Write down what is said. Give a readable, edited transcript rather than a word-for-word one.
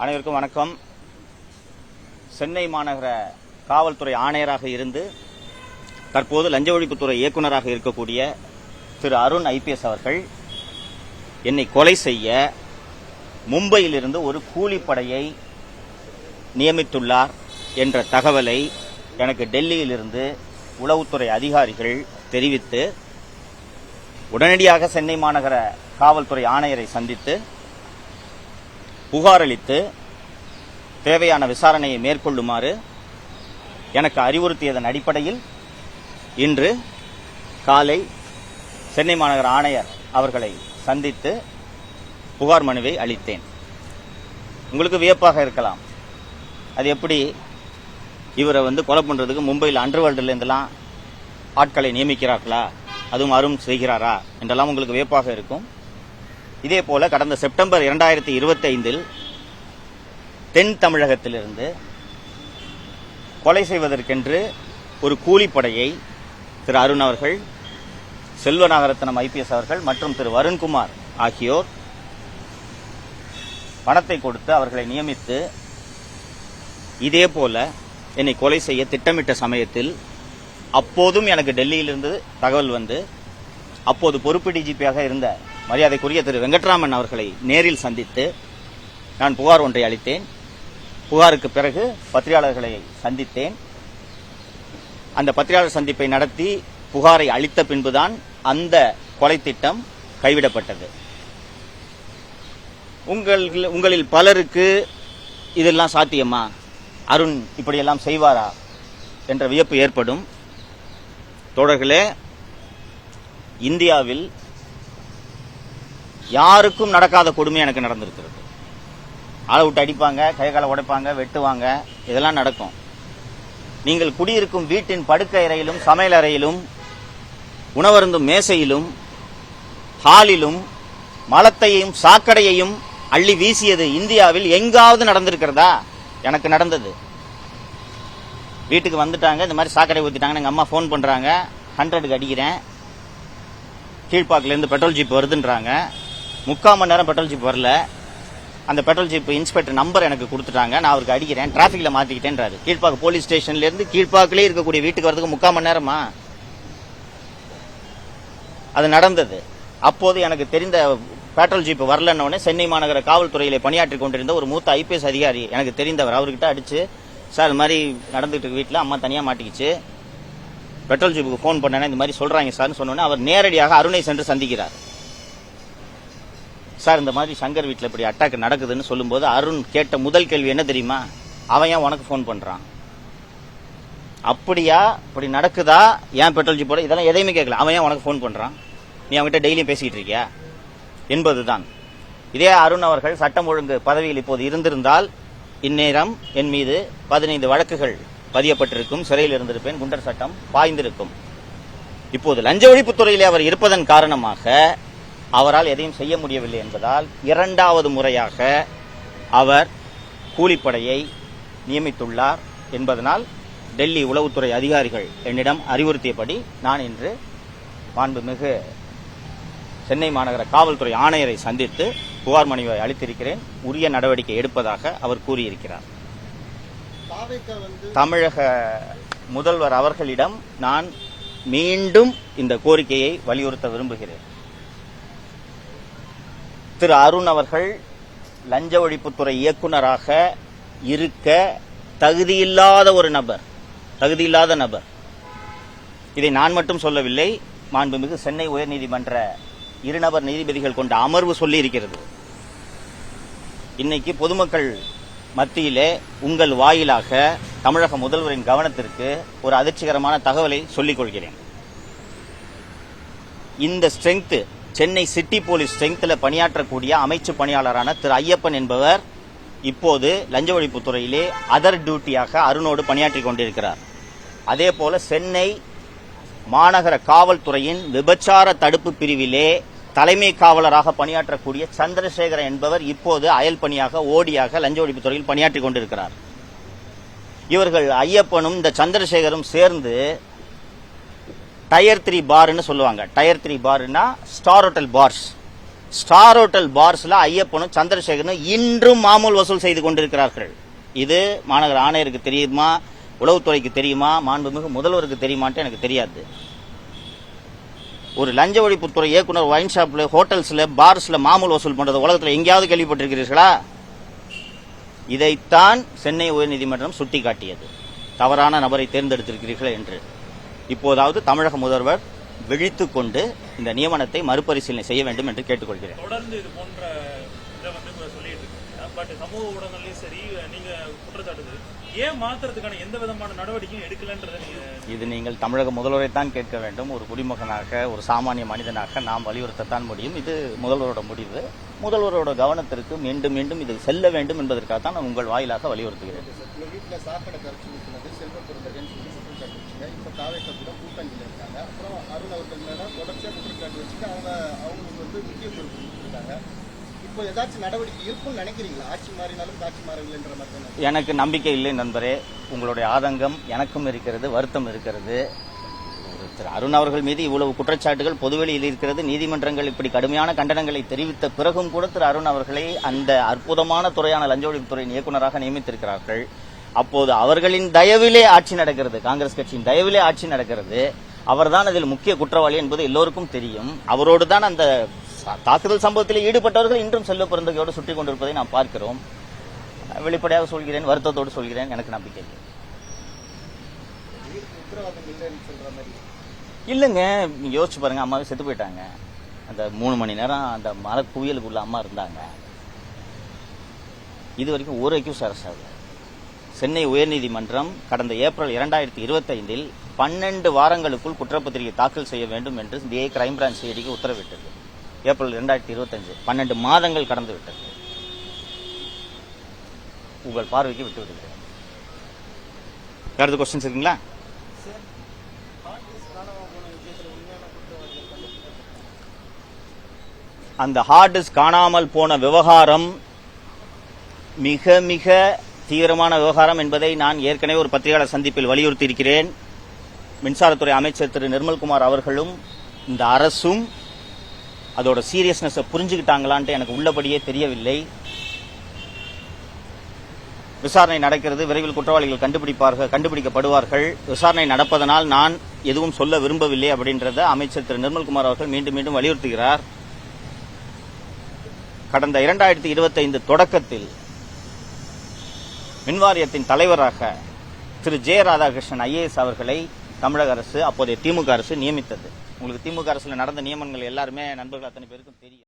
அனைவருக்கும் வணக்கம். சென்னை மாநகர காவல்துறை ஆணையராக இருந்து தற்போது லஞ்ச ஒழிப்புத்துறை இயக்குநராக இருக்கக்கூடிய திரு அருண் IPS அவர்கள் என்னை கொலை செய்ய மும்பையிலிருந்து ஒரு கூலிப்படையை நியமித்துள்ளார் என்ற தகவலை எனக்கு டெல்லியிலிருந்து உளவுத்துறை அதிகாரிகள் தெரிவித்து உடனடியாக சென்னை மாநகர காவல்துறை ஆணையரை சந்தித்து புகார் அளித்து தேவையான விசாரணையை மேற்கொள்ளுமாறு எனக்கு அறிவுறுத்தியதன் அடிப்படையில் இன்று காலை சென்னை மாநகர ஆணையர் அவர்களை சந்தித்து புகார் மனுவை அளித்தேன். உங்களுக்கு வியப்பாக இருக்கலாம், அது எப்படி இவரை கொலை பண்றதுக்கு மும்பையில் அண்டர்வேர்ல்டுல இருந்தெல்லாம் ஆட்களை நியமிக்கிறார்களா, அதுவும் அருண் செய்கிறாரா என்றெல்லாம் உங்களுக்கு வியப்பாக இருக்கும். இதே போல கடந்த செப்டம்பர் 2025 தென் தமிழகத்திலிருந்து கொலை செய்வதற்கென்று ஒரு கூலிப்படையை திரு அருண் அவர்கள், செல்வநாகரத்னம் IPS அவர்கள் மற்றும் திரு வருண்குமார் ஆகியோர் பணத்தை கொடுத்து அவர்களை நியமித்து இதே போல என்னை கொலை செய்ய திட்டமிட்ட சமயத்தில் அப்போதும் எனக்கு டெல்லியிலிருந்து தகவல் வந்து அப்போது பொறுப்பு DGP-யாக இருந்த மரியாதைக்குரிய திரு வெங்கட்ராமன் அவர்களை நேரில் சந்தித்து நான் புகார் ஒன்றை அளித்தேன். புகாருக்கு பிறகு பத்திரிகையாளர்களை சந்தித்தேன். அந்த பத்திரிகையாளர் சந்திப்பை நடத்தி புகாரை அளித்த பின்புதான் அந்த கொலை திட்டம் கைவிடப்பட்டது. உங்களில் பலருக்கு இதெல்லாம் சாத்தியமா, அருண் இப்படியெல்லாம் செய்வாரா என்ற வியப்பு ஏற்படும். தோழர்களே, இந்தியாவில் யாருக்கும் நடக்காத கொடுமை எனக்கு நடந்திருக்கிறது. ஆளை விட்டு அடிப்பாங்க, கை காலை உடைப்பாங்க, வெட்டுவாங்க, இதெல்லாம் நடக்கும். நீங்கள் குடியிருக்கும் வீட்டின் படுக்கை அறையிலும் சமையல் அறையிலும் உணவருந்தும் மேசையிலும் ஹாலிலும் மலத்தையும் சாக்கடையையும் அள்ளி வீசியது இந்தியாவில் எங்காவது நடந்திருக்கிறதா? எனக்கு நடந்தது. வீட்டுக்கு வந்துட்டாங்க, இந்த மாதிரி சாக்கடை ஊத்திட்டாங்க, எங்க அம்மா போன் பண்றாங்க, 100க்கு அடிக்கிறேன், கீழ்பாக்கில இருந்து பெட்ரோல் ஜீப் வருதுன்றாங்க. 3/4 மணி நேரம் பெட்ரோல் ஜீப் வரல. அந்த பெட்ரோல் ஜீப் இன்ஸ்பெக்டர் நம்பர் எனக்கு கொடுத்துட்டாங்க, நான் அவருக்கு அடிக்கிறேன், டிராபிக்ல மாத்திக்கிட்டேன்றாரு. கீழ்பாக்கு போலீஸ் ஸ்டேஷன்ல இருந்து கீழ்பாக்கிலே இருக்கக்கூடிய வீட்டுக்கு வரதுக்கு 3/4 மணி நேரமா? அது நடந்தது. அப்போது எனக்கு தெரிந்த பெட்ரோல் ஜீப் வரலன்னு சென்னை மாநகர காவல்துறையில பணியாற்றி கொண்டிருந்த ஒரு மூத்த IPS அதிகாரி எனக்கு தெரிந்தவர், அவர்கிட்ட அடிச்சு, சார் இது மாதிரி நடந்துட்டு இருக்கு, வீட்டில் அம்மா தனியா மாட்டிக்கிச்சு, பெட்ரோல் ஜீப்புக்கு போன் பண்ணேன், இந்த மாதிரி சொல்றாங்க சார்னு சொன்னோன்னே அவர் நேரடியாக அருணை சென்று சந்திக்கிறார். சார் இந்த மாதிரி சங்கர் வீட்டில் இப்படி அட்டாக் நடக்குதுன்னு சொல்லும்போது அருண் கேட்ட முதல் கேள்வி என்ன தெரியுமா? அவன் ஏன் உனக்கு போன் பண்றான்? அப்படியா, இப்படி நடக்குதா, ஏன் பெட்ரோல் ஜீப்போட, இதெல்லாம் எதையுமே கேட்கல. அவன் ஏன் உனக்கு போன் பண்றான்? நீ அவன்கிட்ட டெய்லியும் பேசிக்கிட்டு இருக்கியா என்பதுதான். இதே அருண் அவர்கள் சட்டம் ஒழுங்கு பதவியில் இப்போது இருந்திருந்தால் இந்நேரம் என் மீது 15 வழக்குகள் பதியப்பட்டிருக்கும், சிறையில் இருந்திருப்பேன், குண்டர் சட்டம் பாய்ந்திருக்கும். இப்போது லஞ்ச ஒழிப்புத்துறையிலே அவர் இருப்பதன் காரணமாக அவரால் எதையும் செய்ய முடியவில்லை என்பதால் 2வது முறையாக அவர் கூலிப்படையை நியமித்துள்ளார் என்பதனால் டெல்லி உளவுத்துறை அதிகாரிகள் என்னிடம் அறிவுறுத்தியபடி நான் இன்று மாண்புமிகு சென்னை மாநகர காவல்துறை ஆணையரை சந்தித்து புகார் மனுவை அளித்திருக்கிறேன். உரிய நடவடிக்கை எடுப்பதாக அவர் கூறியிருக்கிறார். தமிழக முதல்வர் அவர்களிடம் நான் மீண்டும் இந்த கோரிக்கையை வலியுறுத்த விரும்புகிறேன். திரு அருண் அவர்கள் லஞ்ச ஒழிப்புத்துறை இயக்குநராக இருக்க தகுதியில்லாத ஒரு நபர், தகுதியில்லாத நபர். இதை நான் மட்டும் சொல்லவில்லை, மாண்புமிகு சென்னை உயர்நீதிமன்ற 2 நபர் நீதிபதிகள் கொண்ட அமர்வு சொல்லி இருக்கிறது. இன்னைக்கு பொதுமக்கள் மத்தியிலே உங்கள் வாயிலாக தமிழக முதல்வரின் கவனத்திற்கு ஒரு அதிர்ச்சிகரமான தகவலை சொல்லிக் கொள்கிறேன். இந்த ஸ்ட்ரென்த், சென்னை சிட்டி போலீஸ் ஸ்ட்ரென்த்ல பணியாற்றக்கூடிய அமைச்சு பணியாளரான திரு ஐயப்பன் என்பவர் இப்போது லஞ்ச ஒழிப்புத்துறையிலே அதர் டியூட்டியாக அருணோடு பணியாற்றி கொண்டிருக்கிறார். அதே போல சென்னை மாநகர காவல்துறையின் விபச்சார தடுப்பு பிரிவிலே தலைமை காவலராக பணியாற்றக்கூடிய சந்திரசேகரன் என்பவர் இப்போது அயல் பணியாக ஓடியாக லஞ்ச ஒழிப்புத்துறையில் பணியாற்றி கொண்டிருக்கிறார். இவர்கள் ஐயப்பனும் இந்த சந்திரசேகரும் சேர்ந்து டயர் 3 பார்னு சொல்லுவாங்க. டயர் 3 பார்னா star hotel bars, star hotel பார்ஸ்ல ஐயப்பனும் சந்திரசேகரனும் இன்றும் மாமூல் வசூல் செய்து கொண்டிருக்கிறார்கள். இது மாநகர ஆணையருக்கு தெரியுமா, உளவுத்துறைக்கு தெரியுமா, மாண்புமிகு முதல்வருக்கு தெரியுமான்ட்டு எனக்கு தெரியாது. ஒரு லஞ்ச ஒழிப்புத்துறை இயக்குனர் ஒயின் ஷாப்ல, ஹோட்டல்ஸ்ல, பார்ஸ்ல மாமூல் வசூல் பண்றது உலகத்தில் எங்கேயாவது கேள்விப்பட்டிருக்கிறீர்களா? இதைத்தான் சென்னை உயர்நீதிமன்றம் சுட்டிக்காட்டியது. தவறான நபரை தேர்ந்தெடுத்திருக்கிறீர்கள் என்று. இப்போதாவது தமிழக முதல்வர் விழித்துக் கொண்டு இந்த நியமனத்தை மறுபரிசீலனை செய்ய வேண்டும் என்று கேட்டுக்கொள்கிறேன். தொடர்ந்து இது போன்ற இதை சொல்லிட்டு இருக்கீங்க. பட் சமூக ஊடகங்களையும் சரி நீங்க குற்றச்சாட்டு ஏன் மாத்திரத்துக்கான எந்த விதமான நடவடிக்கையும் எடுக்கலன்றது இது நீங்கள் தமிழக முதல்வரை தான் கேட்க வேண்டும். ஒரு குடிமகனாக, ஒரு சாமானிய மனிதனாக நாம் வலியுறுத்தத்தான் முடியும். இது முதல்வரோட முடிவு. முதல்வரோட கவனத்திற்கு மீண்டும் மீண்டும் இது செல்ல வேண்டும் என்பதற்காக தான் நான் உங்கள் வாயிலாக வலியுறுத்துகிறேன். வீட்டில் சாக்கடை கரைச்சி ஊற்றினது செல்வப்பெருந்தகன் சொல்லி குற்றம் சாட்டுச்சுங்க. இப்போ தாவேக்கா கூட கூட்டணியில் இருக்காங்க. அப்புறம் அருண் அவர்கள் மேல தொடர்ச்சியாக குற்றச்சாட்டு வச்சுட்டு அவங்களுக்கு முக்கிய பொறுப்பு கொடுத்துருக்காங்க. இப்போ ஏதாச்சும் நடவடிக்கை இருக்கும்னு நினைக்கிறீங்களா? ஆட்சி மாறினாலும் காட்சி மாறவில்லைன்ற மாதிரி எனக்கு நம்பிக்கை இல்லை நண்பரே. உங்களுடைய ஆதங்கம் எனக்கும் இருக்கிறது, வருத்தம் இருக்கிறது. திரு அருண் அவர்கள் மீது இவ்வளவு குற்றச்சாட்டுகள் பொதுவெளியில் இருக்கிறது. நீதிமன்றங்கள் இப்படி கடுமையான கண்டனங்களை தெரிவித்த பிறகும் கூட திரு அருண் அவர்களை அந்த அற்புதமான துறையான லஞ்ச ஒழிப்புத்துறையின் இயக்குநராக நியமித்திருக்கிறார்கள். அப்போது அவர்களின் தயவிலே ஆட்சி நடக்கிறது, காங்கிரஸ் கட்சியின் தயவிலே ஆட்சி நடக்கிறது. அவர்தான் அதில் முக்கிய குற்றவாளி என்பது எல்லோருக்கும் தெரியும். அவரோடு தான் அந்த தாக்குதல் சம்பவத்தில் ஈடுபட்டவர்கள் இன்றும் செல்வ பிறந்தகையோடு சுற்றிக் கொண்டிருப்பதை நாம் பார்க்கிறோம். வெளிப்படையாக சொல்கிறேன், வருத்தத்தோடு சொல்கிறேன், எனக்கு நம்பிக்கை இல்லை. இல்லைங்க, நீங்க யோசிச்சு பாருங்க. அம்மாவே செத்து போயிட்டாங்க. அந்த 3 மணி நேரம் அந்த மலை குவியலுக்குள்ள அம்மா இருந்தாங்க. இது வரைக்கும் ஒரு அக்யூஸ் அரெஸ்ட் ஆகல. சென்னை உயர்நீதிமன்றம் கடந்த ஏப்ரல் 2025 12 வாரங்களுக்குள் குற்றப்பத்திரிகை தாக்கல் செய்ய வேண்டும் என்று சிபிஐ கிரைம் பிரான்ச் சிஐடிக்கு உத்தரவிட்டது. ஏப்ரல் 2025 12 மாதங்கள் கடந்து விட்டது. உங்கள் பார்வைக்கு விட்டு விடுகிறேன். வேறு கொஸ்டின்ஸ் இருக்குங்களா? அந்த ஹார்ட் டிஸ்க் காணாமல் போன விவகாரம் மிக மிக தீவிரமான விவகாரம் என்பதை நான் ஏற்கனவே ஒரு பத்திரிகையாளர் சந்திப்பில் வலியுறுத்தி இருக்கிறேன். மின்சாரத்துறை அமைச்சர் திரு நிர்மல்குமார் அவர்களும் இந்த அரசும் அதோட சீரியஸ்னஸை புரிஞ்சுக்கிட்டாங்களான்ட்டு எனக்கு உள்ளபடியே தெரியவில்லை. விசாரணை நடக்கிறது. விரைவில் குற்றவாளிகள் கண்டுபிடிக்கப்படுவார்கள். விசாரணை நடப்பதனால் நான் எதுவும் சொல்ல விரும்பவில்லை அப்படின்றத அமைச்சர் திரு நிர்மல்குமார் அவர்கள் மீண்டும் மீண்டும் வலியுறுத்துகிறார். கடந்த 2025 தொடக்கத்தில் மின்வாரியத்தின் தலைவராக திரு ஜே ராதாகிருஷ்ணன் IAS அவர்களை தமிழக அரசு, அப்போதைய திமுக அரசு நியமித்தது. உங்களுக்கு திமுக அரசுல நடந்த நியமனங்கள் எல்லாருமே நண்பர்கள் அத்தனை பேருக்கும் தெரியும்.